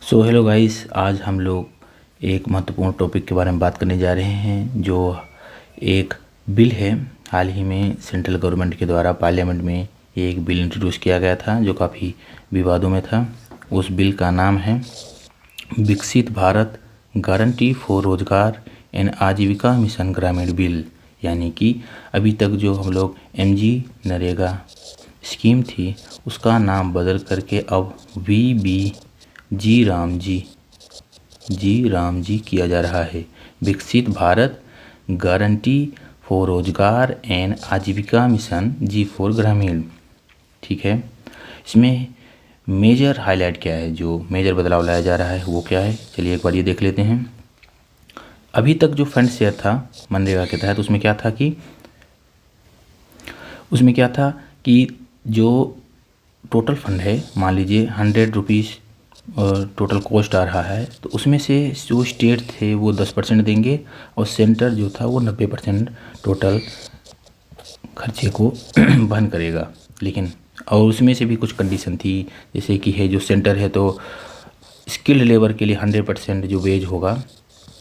So hello guys, आज हम लोग एक महत्वपूर्ण टॉपिक के बारे में बात करने जा रहे हैं जो एक बिल है। हाल ही में सेंट्रल गवर्नमेंट के द्वारा पार्लियामेंट में एक बिल इंट्रोड्यूस किया गया था जो काफ़ी विवादों में था। उस बिल का नाम है विकसित भारत गारंटी फॉर रोजगार एंड आजीविका मिशन ग्रामीण बिल। यानी कि अभी तक जो हम लोग एमजी नरेगा स्कीम थी उसका नाम बदल करके अब जी राम जी किया जा रहा है। विकसित भारत गारंटी फॉर रोजगार एंड आजीविका मिशन जी फॉर ग्रामीण। ठीक है, इसमें मेजर हाईलाइट क्या है, जो मेजर बदलाव लाया जा रहा है वो क्या है, चलिए एक बार ये देख लेते हैं। अभी तक जो फंड शेयर था मनरेगा के तहत उसमें क्या था कि जो टोटल फंड है, मान लीजिए 100 रुपीज़ टोटल कॉस्ट आ रहा है, तो उसमें से जो स्टेट थे वो 10% देंगे और सेंटर जो था वो 90% टोटल खर्चे को वहन करेगा। लेकिन और उसमें से भी कुछ कंडीशन थी, जैसे कि है जो सेंटर है तो स्किल्ड लेबर के लिए 100% जो वेज होगा,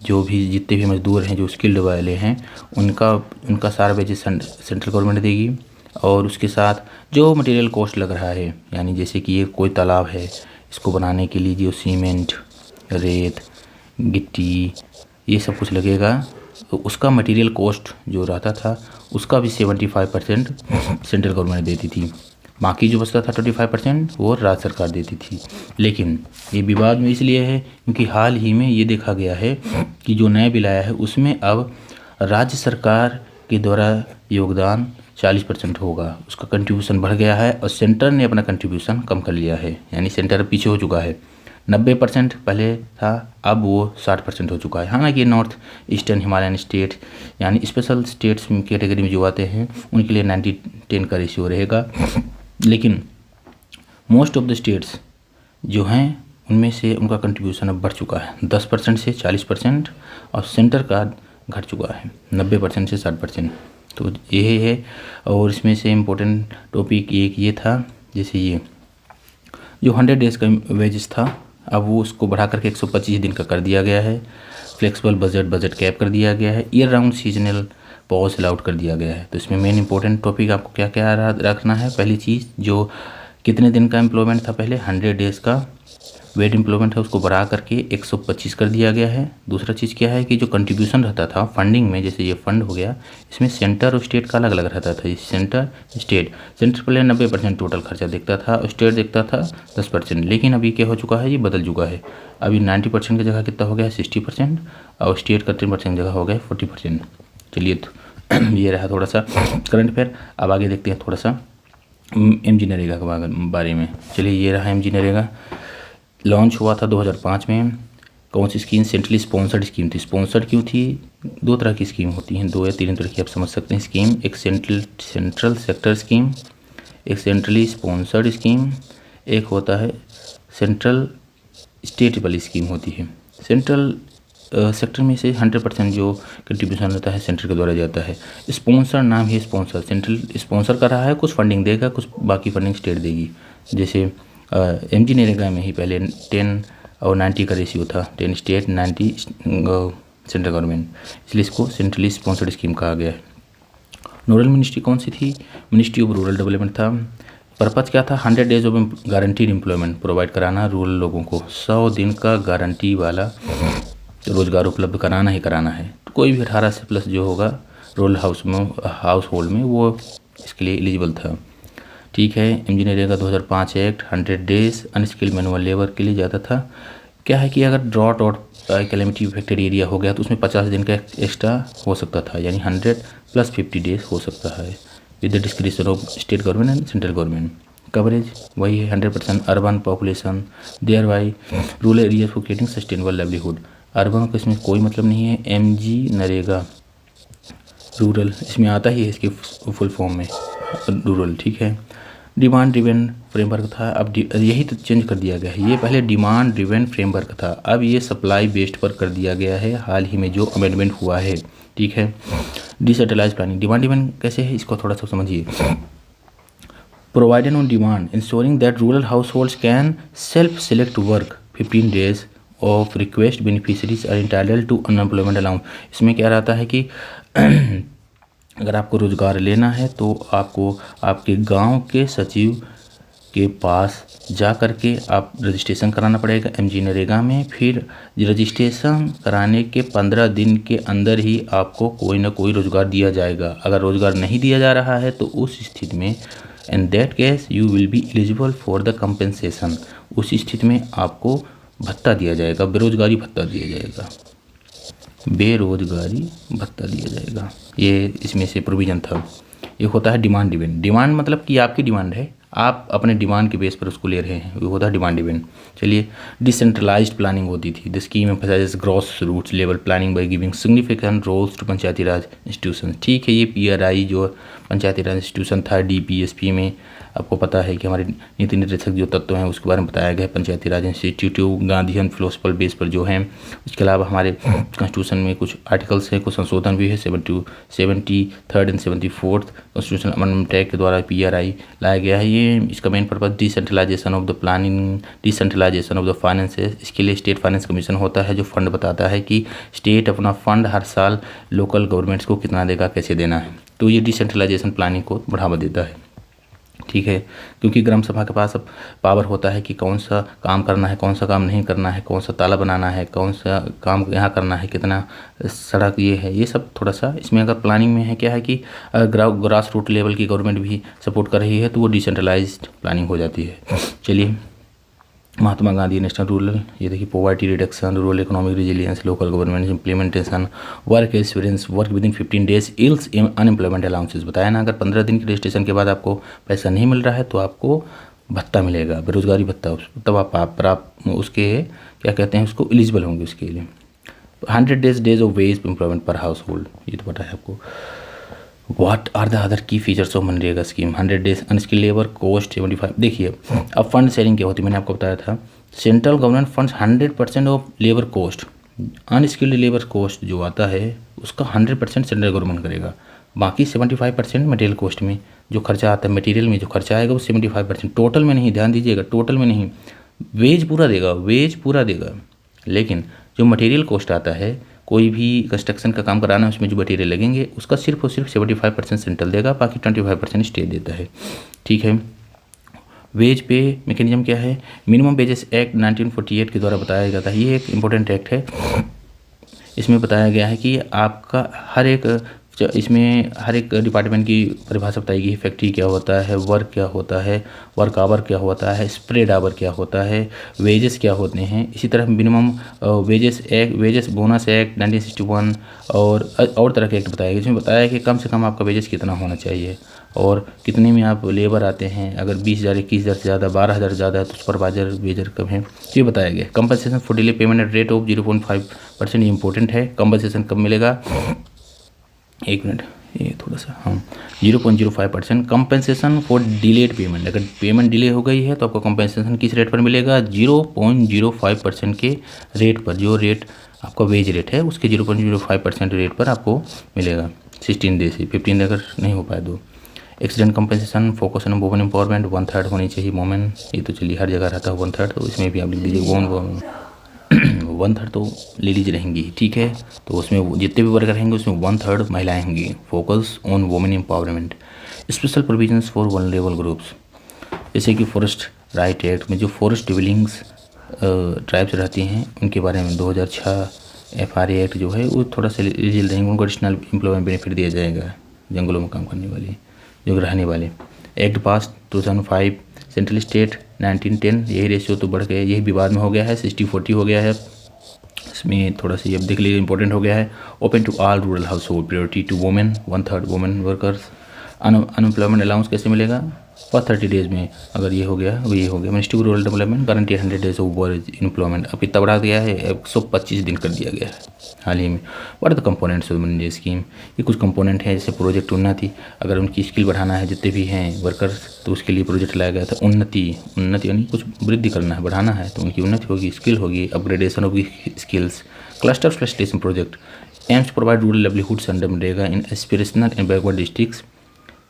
जो भी जितने भी मजदूर हैं जो स्किल्ड वाले हैं उनका सारा वेजेस सेंट्रल गवर्नमेंट देगी। और उसके साथ जो मटेरियल कॉस्ट लग रहा है, यानी जैसे कि ये कोई तालाब है, इसको बनाने के लिए जो सीमेंट, रेत, गिट्टी ये सब कुछ लगेगा, तो उसका मटेरियल कॉस्ट जो रहता था उसका भी 75% सेंट्रल गवर्नमेंट देती थी। बाकी जो बचता था 25% वो राज्य सरकार देती थी। लेकिन ये विवाद में इसलिए है क्योंकि हाल ही में ये देखा गया है कि जो नया बिल आया है उसमें अब राज्य सरकार के द्वारा योगदान 40% होगा, उसका कंट्रीब्यूशन बढ़ गया है और सेंटर ने अपना कंट्रीब्यूशन कम कर लिया है। यानी सेंटर पीछे हो चुका है, 90% पहले था, अब वो 60% हो चुका है। हालांकि नॉर्थ ईस्टर्न हिमालयन स्टेट यानी स्पेशल स्टेट्स कैटेगरी में जो आते हैं उनके लिए 90-10 का रेशियो रहेगा। लेकिन मोस्ट ऑफ द स्टेट्स जो हैं उनमें से उनका कंट्रीब्यूशन अब बढ़ चुका है 10% से 40% और सेंटर का घट चुका है 90% से 60%। तो यही है। और इसमें से इम्पोर्टेंट टॉपिक एक ये था, जैसे ये जो 100 डेज़ का वेजेस था अब वो उसको बढ़ा करके 125 दिन का कर दिया गया है। फ्लेक्सिबल बजट कैप कर दिया गया है। Year round seasonal pause allowed कर दिया गया है। तो इसमें मेन इंपॉर्टेंट टॉपिक आपको क्या क्या रखना है। पहली चीज़, जो कितने दिन का एम्प्लॉयमेंट था पहले 100 डेज़ का वेट एम्प्लॉयमेंट है उसको बढ़ा करके 125 कर दिया गया है। दूसरा चीज़ क्या है कि जो कंट्रीब्यूशन रहता था फंडिंग में, जैसे ये फंड हो गया, इसमें सेंटर और स्टेट का अलग अलग रहता था। सेंटर पहले 90% टोटल खर्चा देखता था और स्टेट देखता था 10%। लेकिन अभी क्या हो चुका है, ये बदल चुका है। अभी 90% की जगह कितना हो गया है 60% और स्टेट का 10% जगह हो गया 40%। चलिए, तो ये रहा थोड़ा सा करंट अफेयर। अब आगे देखते हैं थोड़ा सा एमजी नरेगा के बारे में। चलिए, ये रहा एमजी नरेगा। लॉन्च हुआ था 2005 में। कौन सी स्कीम? सेंट्रली स्पॉन्सर्ड स्कीम थी। स्पॉन्सर्ड क्यों थी? दो तरह की स्कीम होती हैं, 2 या 3 तरह की आप समझ सकते हैं स्कीम। एक सेंट्रल सेक्टर स्कीम, एक सेंट्रली स्पॉन्सर्ड स्कीम, एक होता है सेंट्रल स्टेट वाली स्कीम होती है। सेंट्रल सेक्टर में से 100% जो कंट्रीब्यूशन रहता है सेंटर के द्वारा जाता है। स्पॉन्सर नाम है स्पॉन्सर, सेंट्रल स्पॉन्सर कर रहा है, कुछ फंडिंग देगा, कुछ बाकी फंडिंग स्टेट देगी। जैसे एमजी नरेगा में ही पहले 10 और 90 का रेशियो था, 10 स्टेट 90 सेंट्रल गवर्नमेंट, इसलिए इसको सेंट्रली स्पॉन्सर्ड स्कीम कहा गया है। नोडल मिनिस्ट्री कौन सी थी? मिनिस्ट्री ऑफ रूरल डेवलपमेंट था। पर्पज़ क्या था? 100 days of guaranteed employment provide कराना रूरल लोगों को। 100 दिन का गारंटी वाला रोज़गार उपलब्ध कराना ही कराना है। तो कोई भी 18 से प्लस जो होगा रूरल हाउस होल्ड में वो इसके लिए एलिजिबल था। ठीक है। इंजीनियरिंग का 2005 act 100 days unskilled manual labour के लिए जाता था। क्या है कि अगर ड्रॉट और कैलेमिटी इफेक्टेड एरिया हो गया तो उसमें 50 दिन का एक्स्ट्रा हो सकता था, यानी 100 + 50 डेज हो सकता है with the description of state government and central government. Coverage वही है 100% urban population, thereby rural areas for creating sustainable livelihood. Urban का इसमें कोई मतलब नहीं है। एमजी नरेगा रूरल इसमें आता ही है, इसके फुल फॉर्म में रूरल। ठीक है। डिमांड ड्रिवन फ्रेमवर्क था, अब यही तो चेंज कर दिया गया है। ये पहले डिमांड ड्रिवन फ्रेमवर्क था, अब ये सप्लाई बेस्ड पर कर दिया गया है हाल ही में जो अमेंडमेंट हुआ है। ठीक है। डिसेंट्रलाइज प्लानिंग, डिमांड ड्रिवन कैसे है इसको थोड़ा सा समझिए। Provided on demand insuring that rural households can self select work 15 days of request beneficiaries are entitled to unemployment allowance. इसमें क्या रहता है कि अगर आपको रोज़गार लेना है तो आपको आपके गांव के सचिव के पास जा कर के आप रजिस्ट्रेशन कराना पड़ेगा एमजी नरेगा में। फिर रजिस्ट्रेशन कराने के 15 दिन के अंदर ही आपको कोई ना कोई रोज़गार दिया जाएगा। अगर रोज़गार नहीं दिया जा रहा है तो उस स्थिति में in that case you will be eligible for the compensation. उस स्थिति में आपको भत्ता दिया जाएगा, बेरोजगारी भत्ता दिया जाएगा, बेरोजगारी भत्ता दिया जाएगा। ये इसमें से प्रोविज़न था। एक होता है डिमांड डिपेंड। डिमांड मतलब कि आपकी डिमांड है, आप अपने डिमांड के बेस पर उसको ले रहे हैं, वो होता है डिमांड डिपेंड। चलिए, डिसेंट्रलाइज्ड प्लानिंग होती थी। The scheme emphasises grassroots level planning by giving significant roles to panchayati raj institution. ठीक है, ये पीआरआई जो पंचायती राज इंस्टीट्यूशन था डीपीएसपी में, आपको पता है कि हमारे नीति निर्देशक जो तत्व हैं उसके बारे में बताया गया है। पंचायती राज इंस्टीट्यूट गांधीयन फिलोसफल बेस पर जो हैं। उसके अलावा हमारे कॉन्स्टिट्यूशन में कुछ आर्टिकल्स हैं, कुछ संशोधन भी है। 73rd and 74th constitution amendment act के द्वारा पीआरआई लाया गया है। ये इसका main purpose decentralisation of the planning, decentralisation of the finances. इसके लिए स्टेट फाइनेंस कमीशन होता है जो फंड बताता है कि स्टेट अपना फंड हर साल लोकल गवर्नमेंट्स को कितना देगा, कैसे देना है। तो ये डिसेंट्रलाइजेशन प्लानिंग को बढ़ावा देता है। ठीक है, क्योंकि ग्राम सभा के पास अब पावर होता है कि कौन सा काम करना है, कौन सा काम नहीं करना है, कौन सा ताला बनाना है, कौन सा काम यहाँ करना है, कितना सड़क ये है, ये सब थोड़ा सा इसमें अगर प्लानिंग में है। क्या है कि ग्रास रूट लेवल की गवर्नमेंट भी सपोर्ट कर रही है तो वो डिसेंट्रलाइज्ड प्लानिंग हो जाती है। चलिए, महात्मा गांधी नेशनल रूरल, ये देखिए poverty reduction, rural economic resilience, local government implementation, work experience, work with in 15 days, ills unemployment allowances. बताया ना, अगर 15 दिन के रजिस्ट्रेशन के बाद आपको पैसा नहीं मिल रहा है तो आपको भत्ता मिलेगा, बेरोजगारी भत्ता। तब आप उसके क्या कहते हैं उसको एलिजिबल होंगे उसके लिए। 100 डेज ऑफ वेज एम्प्लॉयमेंट पर हाउस होल्ड, ये तो पता है आपको। व्हाट आर द अदर की features of MNREGA scheme? 100 days unskilled labour, cost 75। देखिए, अब फंड शेयरिंग क्या होती है, मैंने आपको बताया था। Central government funds 100% of labour cost. Unskilled labour cost जो आता है उसका 100% सेंट्रल गवर्नमेंट करेगा। बाकी 75% मटेरियल कॉस्ट में जो खर्चा आता है, मटेरियल में जो खर्चा आएगा वो 75%। टोटल में नहीं, ध्यान दीजिएगा, टोटल में नहीं। वेज पूरा देगा, वेज पूरा देगा, लेकिन जो मटेरियल कॉस्ट आता है, कोई भी कंस्ट्रक्शन का काम कराना है उसमें जो मटेरियल लगेंगे उसका सिर्फ और सिर्फ 75% सेंट्रल देगा, बाकी 25% स्टेट देता है। ठीक है, वेज पे मैकेनिज्म क्या है? मिनिमम वेजेस एक्ट 1948 के द्वारा बताया जाता है। ये एक इम्पोर्टेंट एक्ट है। इसमें बताया गया है कि आपका इसमें हर एक डिपार्टमेंट की परिभाषा बताई गई है। फैक्ट्री क्या होता है, वर्क क्या होता है, वर्क आवर क्या होता है, स्प्रेड आवर क्या होता है, वेजेस क्या होते हैं। इसी तरह minimum wages act, wages bonus act 1961 और तरह के एक्ट बताए गए, जिसमें बताया है कि कम से कम आपका वेजेस कितना होना चाहिए और कितने में आप लेबर आते हैं। अगर 20,000 21,000 से ज़्यादा, 12,000 ज़्यादा है तो सुपरवाइजर वेजर कम है, ये बताया गया। Compensation for delay payment at rate of 0.5%, ये इंपॉर्टेंट है। कंपनसेशन कब मिलेगा? एक मिनट, ये थोड़ा सा, हाँ, 0.05% कंपनसेशन फॉर डिलेड पेमेंट। अगर पेमेंट डिले हो गई है तो आपको कंपनसेशन किस रेट पर मिलेगा? 0.05% के रेट पर। जो रेट आपका वेज रेट है उसके 0.05% रेट पर आपको मिलेगा 16 डे से। 15 अगर नहीं हो पाए तो। Accident compensation, focus on women empowerment, 1/3 होनी चाहिए वुमेन। ये तो चलिए हर जगह रहता है 1/3, तो इसमें भी आप लिख दीजिए 1/3 तो लेडीज रहेंगी। ठीक है, तो उसमें जितने भी वर्कर रहेंगे उसमें 1/3 महिलाएं होंगी। Focus on women empowerment. Special provisions for vulnerable groups, जैसे कि फॉरेस्ट राइट एक्ट में जो फॉरेस्ट डिवेलिंग्स ट्राइब्स रहती हैं उनके बारे में 2006 FRA एक्ट जो है वो थोड़ा सा एलिजिबल रहेंगे, उनको एडिशनल एम्प्लॉयमेंट बेनिफिट दिया जाएगा। जंगलों में काम करने वाले, जो रहने वाले। एक्ट पास 2005, सेंट्रल स्टेट 1910, यही रेशियो तो बढ़ गया, यही विवाद में हो गया है, 60-40 हो गया है। इसमें थोड़ा सा ये अब देख लीजिए इंपॉर्टेंट हो गया है। Open to all rural household, priority to women, 1/3 women workers. Unemployment allowance कैसे मिलेगा? पर 30 डेज में अगर ये हो गया वो ये हो गया। Ministry of rural development guarantee 100 days of work employment, अब कितना बढ़ा दिया है? 125 दिन कर दिया गया है हाल ही में। What are the components of MNREGA scheme? ये कुछ कंपोनेंट हैं, जैसे प्रोजेक्ट उन्नति, अगर उनकी स्किल बढ़ाना है जितने भी हैं वर्कर्स तो उसके लिए प्रोजेक्ट लाया गया था। उन्नति यानी कुछ वृद्धि करना है, बढ़ाना है तो उनकी उन्नति होगी, स्किल होगी, upgradation of skills. Cluster facilitation project aims to provide rural livelihoods under MNREGA in aspirational and backward districts.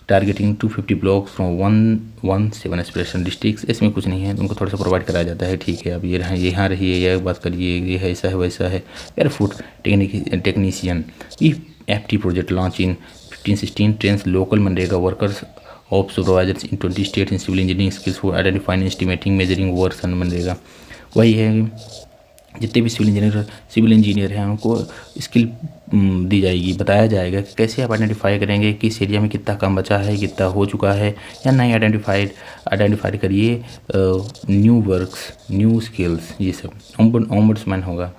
Targeting 250 blocks from 117 aspiration districts. इसमें कुछ नहीं है, उनको थोड़ा सा प्रोवाइड कराया जाता है, ठीक है, अब ये रहा, यहाँ रहिए, यह बात करिए, ये है, ऐसा है वैसा है। Air force technician EFT project launch in 1516 trains local MNREGA workers of supervisors in 20 state in civil engineering skills for identifying estimating measuring works and MNREGA. वही है, जितने भी सिविल इंजीनियर हैं उनको स्किल दी जाएगी, बताया जाएगा कि कैसे आप आइडेंटिफाई करेंगे किस एरिया में कितना काम बचा है, कितना हो चुका है या नहीं, आइडेंटिफाई करिए न्यू वर्क्स, न्यू स्किल्स, ये सब ओम्बड्समैन होगा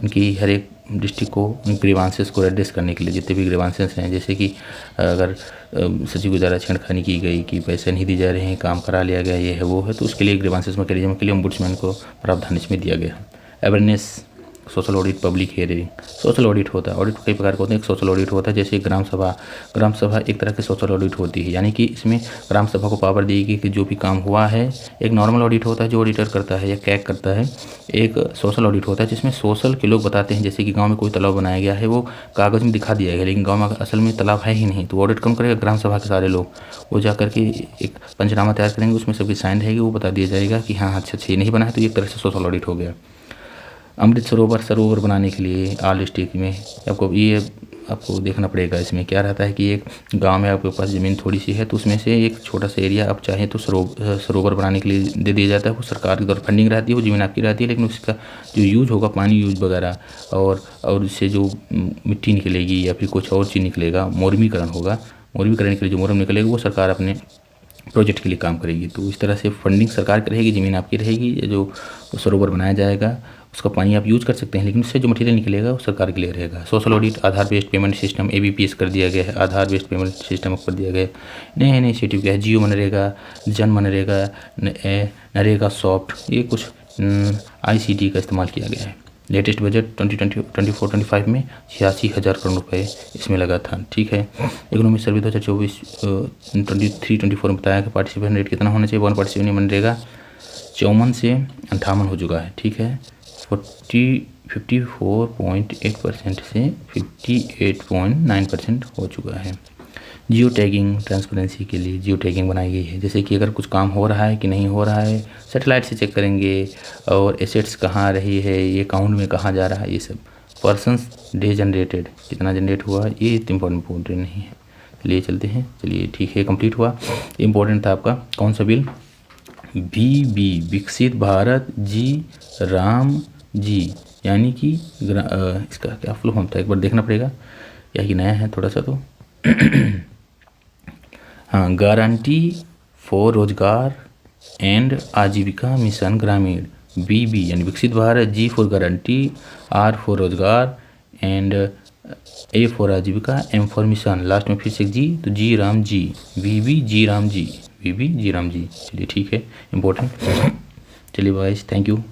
उनकी हर एक डिस्ट्रिक्ट को ग्रीवांसेस को एड्रेस करने के लिए, जितने भी ग्रीवांसेस हैं, जैसे कि अगर सचिव को ज़्यादा छेड़खानी की गई कि पैसे नहीं दिए जा रहे हैं, काम करा लिया गया, ये है वो है, तो उसके लिए ग्रीवांसेस मैकेनिज्म के लिए ओम्बड्समैन को प्रावधान इसमें दिया गया। Awareness, social audit, public hearing. Social audit होता है, ऑडिट कई प्रकार का होता है। एक सोशल ऑडिट होता है जैसे ग्राम सभा एक तरह की सोशल ऑडिट होती है, यानी कि इसमें ग्राम सभा को पावर दी गई कि जो भी काम हुआ है। एक नॉर्मल ऑडिट होता है जो ऑडिटर करता है या कैग करता है। एक सोशल ऑडिट होता है जिसमें सोशल के लोग बताते हैं, जैसे कि गाँव में कोई तालाब बनाया गया है, वो कागज़ में दिखा दिया गया, लेकिन गाँव में असल में तालाब है ही नहीं, तो ऑडिट कौन करेगा? ग्राम सभा के सारे लोग। वो जा करके एक पंचनामा तैयार करेंगे, उसमें सबकी साइन रहेगी, वो बता दिया जाएगा कि हाँ अच्छा ये नहीं बना है, तो एक तरह से सोशल ऑडिट हो गया। अमृत सरोवर बनाने के लिए ऑल डिस्ट्रिक्ट में आपको देखना पड़ेगा। इसमें क्या रहता है कि एक गांव में आपके पास ज़मीन थोड़ी सी है, तो उसमें से एक छोटा सा एरिया आप चाहें तो सरोवर बनाने के लिए दे दिया जाता है। वो सरकार की द्वारा फंडिंग रहती है, वो ज़मीन आपकी रहती है, लेकिन उसका जो यूज होगा, पानी यूज वगैरह और उससे जो मिट्टी निकलेगी या फिर कुछ और चीज़ निकलेगा, मोरमीकरण होगा, मोरमीकरण के लिए जो मोरम निकलेगा वो सरकार अपने प्रोजेक्ट के लिए काम करेगी। तो इस तरह से फंडिंग सरकार की रहेगी, ज़मीन आपकी रहेगी, जो सरोवर बनाया जाएगा उसका पानी आप यूज़ कर सकते हैं, लेकिन उससे जो मटेरियल निकलेगा वो सरकार के लिए रहेगा। सोशल ऑडिट, आधार बेस्ड पेमेंट सिस्टम ABPS कर दिया गया है, आधार बेस्ड पेमेंट सिस्टम कर दिया गया है। नए इनिशिएटिव क्या है? जियो मनरेगा, जन मनरेगा, नरेगा सॉफ्ट, ये कुछ ICT का इस्तेमाल किया गया है। लेटेस्ट बजट 2024-25 में 86,000 करोड़ रुपए इसमें लगा था, ठीक है। इकोनॉमिक सर्वे 2024-23-24 में बताया कि पार्टिसिपेशन रेट कितना होना चाहिए। 1 पार्टिसिपेशन मनरेगा 54 से 58 हो चुका है, ठीक है। 54.8% से 58.9% हो चुका है। जियो टैगिंग, ट्रांसपेरेंसी के लिए जियो टैगिंग बनाई गई है, जैसे कि अगर कुछ काम हो रहा है कि नहीं हो रहा है, सैटेलाइट से चेक करेंगे, और एसेट्स कहाँ रही है, ये अकाउंट में कहाँ जा रहा है, ये सब। पर्सनस डे जनरेटेड, कितना जनरेट हुआ, ये इम्पोर्टेंट नहीं है। चलिए चलते हैं, चलिए ठीक है, कंप्लीट हुआ। इम्पोर्टेंट था आपका कौन सा बिल? VB, विकसित भारत जी राम जी, यानी कि इसका क्या फ्लो होता है एक बार देखना पड़ेगा, या कि नया है थोड़ा सा तो हाँ, गारंटी फॉर रोजगार एंड आजीविका मिशन ग्रामीण। VB यानी विकसित Bharat, G for guarantee, R for रोजगार एंड A फॉर आजीविका, M फॉर मिशन, लास्ट में फिर से G, तो जी राम जी, VB जी राम जी, VB जी राम जी। चलिए ठीक है, इम्पोर्टेंट। चलिए गाइस, थैंक यू।